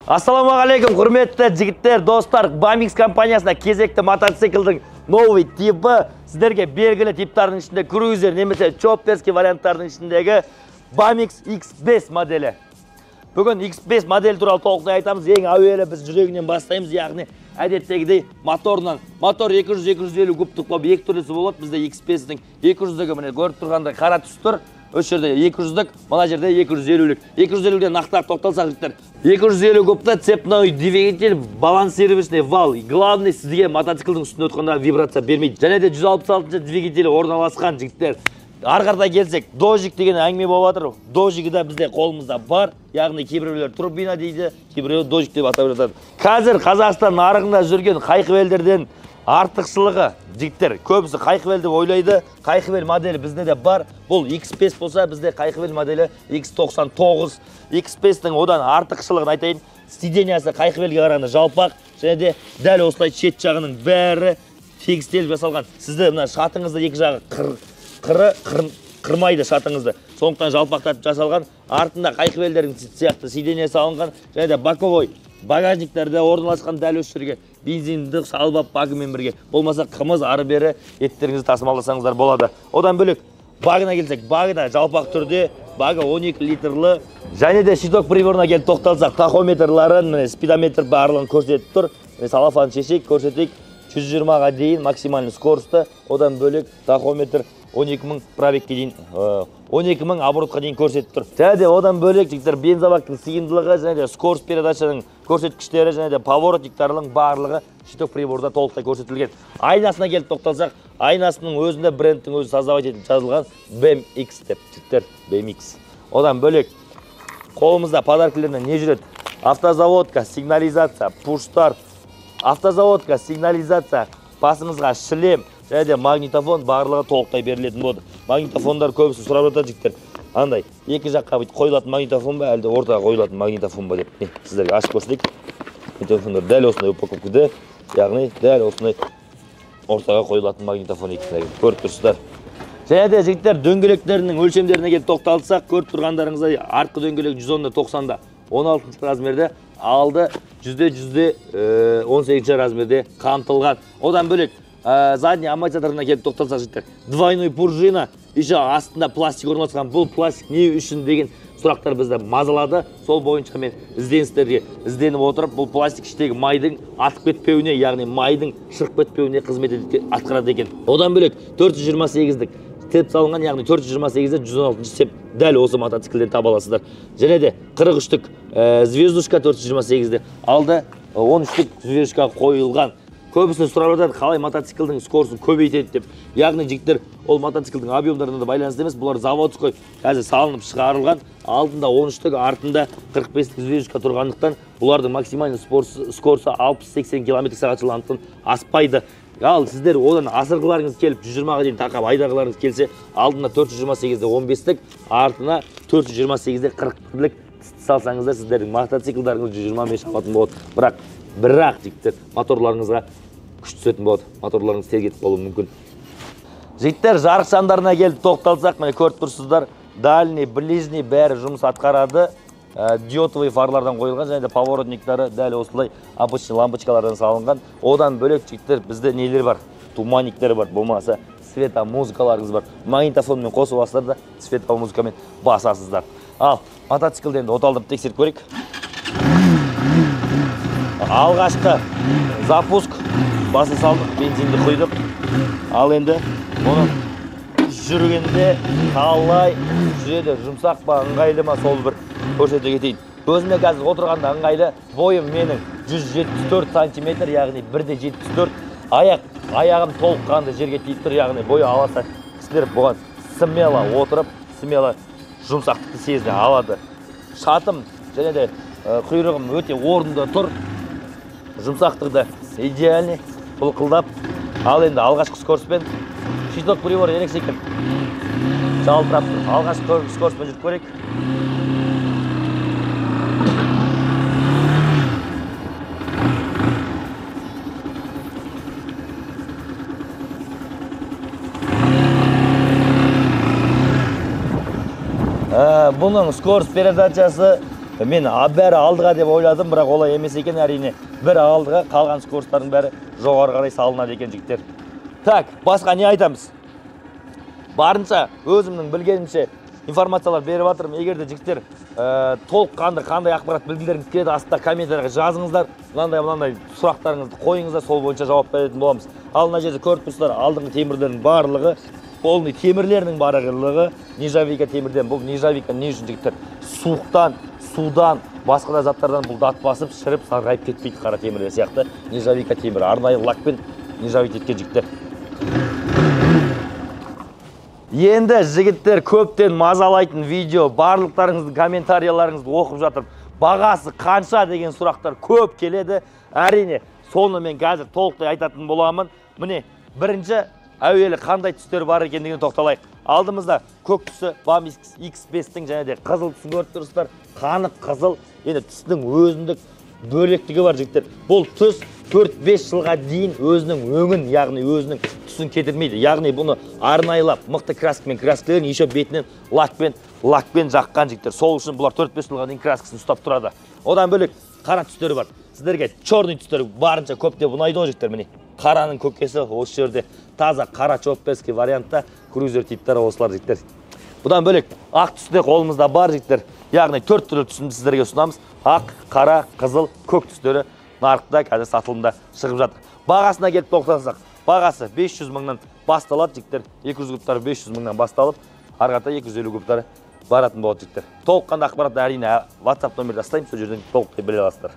Ассалаумағалейкум, құрметті жігіттер, достар. Bamix компаниясында кезекті мотоциклдің новый типі сіздерге белгілі типтардың ішінде круизер немесе чопперский варианттардың ішіндегі Bamix X5 моделі. Бүгін X5 модель туралы толықтай айтамыз. Ең әуелі біз жүрегінен бастаймыз, яғни әдеттегідей моторынан. Мотор 200-250 кубтық болып екі түрлісі болады. Бізде X5-дің 200-ді міне көріп тұрғанда қара түс тұр. Өш жерде 200-дік, мына жерде 250-лік. 250-ден нақтылап тоқталсақ жігіттер. 250 кубта цепной двигатель, балансировочный вал. Главный сізге мотоциклдің үстінде отқанда вибрация бермейді. Және де 166 двигатель орналасқан жігіттер. Арқарда келсек, дожик деген әңгіме болып жатыр. Дожигі да бізде қолымызда бар. Яғни кейбіреулер турбина дейді, кейбіреулер дожик деп атап жатады. Қазір Қазақстан нарығында жүрген қайқыбелдерден артықшылығы жігіттер, көбісі қайқыбел деп ойлайды. Қайқыбел моделі бізде де бар. Бұл X5 болса, бізде қайқыбел моделі X99. X5-тің одан артықшылығын айтайын. Сидениясы қайқыбелге қарағанда жалпақ, және де дәл осылай шет жағының бәрі тегістеліп жасалған. Сізді мына шатыңызды екі жағы қырмайды шатыңызды. Сондықтан жалпақтатып жасалған. Артында қайқыбелдердің сияқты сидениясы алынған, және де боковой багажниктарда орналасқан дәл осы жерге бензинді салбап багымен бірге. Болмаса қымыз ары бері еттеріңізді тасымалдасаңыздар болады. Одан бөлек багына келсек, багына жалпақ түрде бага 12 литрлі, және де щиток приборына келіп тоқталсақ, тахометрларын, спидометр барлығын көрсетіп тұр. Салафан шешек көрсетейік, 120-ға дейін максимальный скоросты. Одан бөлек тахометр 12.000 пробегке дейін, 12.000 оборотқа дейін көрсетіп тұр. Және де одан бөлек жігіттер бензобактың сыйымдылығы, және де скорость передачаның көрсеткіштері, және де поворотниктарының барлығы щиток приборда толықтай көрсетілген. Айнасына келіп тоқталсақ, айнасының өзінде брендтің өзі создавать етіп жазылған BMX деп жігіттер, BMX. Одан бөлек қолымызда подаркілеріне не жүреді? Автозаводка, сигнализация, пуш-старт, автозаводка, сигнализация, басыңызға шлем, және де магнитофон барлығы толықтай берілетін болды. Магнитофондар көбісі сұрап жатыр жігіттер. Андай, екі жаққа қойылатын магнитофон ба, әлде ортаға қойылатын магнитофон ба деп. Сіздерге ашып көрсетейік. Магнитофондар дәл осындай упаковкада, яғни дәл осындай ортаға қойылатын магнитофон екендігін көріп тұрсыздар. Және де жігіттер дөңгелектерінің өлшемдеріне келіп тоқталсақ, көріп тұрғандарыңыздай артқы дөңгелек 110-да 90-да 16 размерде, алды 18 размерде қамтылған. Одан бөлек задний амортизаторына келіп тоқталсақ жігіттер, двойной пружина, еще астында пластик орналасқан. Бұл пластик не үшін деген сұрақтар бізді мазалады. Сол бойынша мен ізденіп отырып, бұл пластик іштегі майдың атып кетпеуіне, яғни майдың шырып кетпеуіне қызмет атқарады екен. Одан бөлек 428-дік цеп салынған, яғни 428-де 116 цеп дәл осы мотоциклден таба аласыздар. Және де 43-тік звездушка 428-де алды 13-тік звездушка қойылған. Көбісіне сұрап жатады, қалай мотоциклдің скорысын көбейтеді деп. Яғни жігіттер, ол мотоциклдің объемдарына да байланысты емес, бұлар заводской қазір салынып шығарылған. Алдында 13-тік, артында 45-тік звездушка тұрғандықтан, бұлардың максимальный скорысы 60-80 км/сағат жылдамдықтан аспайды. Ал сіздер одан асырғыларыңыз келіп 120-ға дейін тақап айдағыларыңыз келсе, алдында 428-де 15-тік, артына 428-де 40-тік салсаңыздар, сіздердің мотоциклдарыңыз 125 шабатын болады. Бірақ жігіттер, моторларыңызға күш түсетін болады. Моторларыңыз тергетіп болуы мүмкін. Жігіттер, жарық шамдарына келіп тоқталсақ, міне көріп тұрсыздар, дальний, ближний бәрі жұмыс атқарады. Диодовый фарлардан қойылған, және де поворотниктары дәл осылай обычный лампочкалардан салынған. Одан бөлек жігіттер, бізде нелер бар? Туманниктер бар, болмаса светомузыкаларыңыз бар. Магнитофонмен қосып алсыздар да светомузыкамен басасыздар. Ал мотоциклді енді оталдырып тексеріп көрейік. Алғашқы запуск, басы салдық, бензинді құйдық. Ал енді оны жүргенде қалай жүреді, жұмсақ па, ыңғайлы ма, сол бір көрсете кетейін. Өзіме қазір отырғанда ыңғайлы, бойым менің 174 сантиметр, яғни 1,74. Аяғым толыққанды жерге тиіп тұр, яғни бойы аласа кісілер бұған смело отырып, смело жұмсақтықты сезіне алады. Шатым және де құйрығым өте орында тұр. Жұмсақтығы идеальный, бұлқылдап. Ал енді алғашқы скороспен щиток прибор ерекше екен. Жалтырап тұр. Алғашқы скороспен жүріп көрейік. Бұның скорость передачасы Мен бәрі алдыға деп ойладым, бірақ олай емес екен, әрине. Бір алдыға, қалған скоростардың бәрі жоғары қарай салынады екен жігіттер. Так, басқа не айтамыз? Барынша өзімнің білгенімше информациялар беріп жатырмын. Егер де жігіттер толыққанды қандай ақпарат білгілеріңіз келеді, астында комментарияға жазыңыздар. Мынандай сұрақтарыңызды қойыңыздар, сол бойынша жауап беретін боламыз. Ал мына жерде көріп тұрсыздар, алдыңғы темірлердің барлығы, полный темірлерінің барлығы нержавейка темірден. Бұл нержавейка не үшін жігіттер? Судан, басқа да заттардан бұл дат басып, шіріп, сарғайып кетпейді қара темірлер сияқты. Нержавейка темірі арнайы лакпен нержавейка еткен жігіттер. Енді жігіттер көптен мазалайтын видео, барлықтарыңыздың комментарияларыңызды оқып жатыр. Бағасы қанша деген сұрақтар көп келеді. Әрине, соны мен қазір толықтай айтатын боламын. Міне, бірінші әуелі қандай түстер бар екендігіне тоқталайық. Алдымызда көк түсі BAM X5-тің және де қызыл түсін көріп тұрсыздар. Қанық қызыл, енді түстің өзіндік бөлектігі бар жігіттер. Бұл түс 4-5 жылға дейін өзінің өңін, яғни өзінің түсін кетірмейді. Яғни бұны арнайлап, мықты краскамен краскілеген, еще бетінен лакпен жаққан жігіттер. Сол үшін бұлар 4-5 жылға дейін краскасын ұстап тұрады. Одан бөлек қара түстері бар. Сіздерге черный түстері барынша көп деп ұнайды ғой жігіттер, міне. Қараның көкесі осы жерде таза қара чопперский вариантта крузер типтері осылар жігіттер. Бұдан бөлек ақ түсте қолымызда бар жігіттер. Яғни 4 түрлі түсін сіздерге ұсынамыз. Ақ, қара, қызыл, көк түстері нарықта қазір сатылымда шығып жатыр. Бағасына келіп тоқталсақ, бағасы 500 мыңнан басталады жігіттер. 200 кубтары 500 мыңнан басталып, арғата 250 кубтары баратын болады жігіттер. Толыққанды ақпаратты әрине WhatsApp номерді тастаймын, сол жерден толықтай біле аласыздар.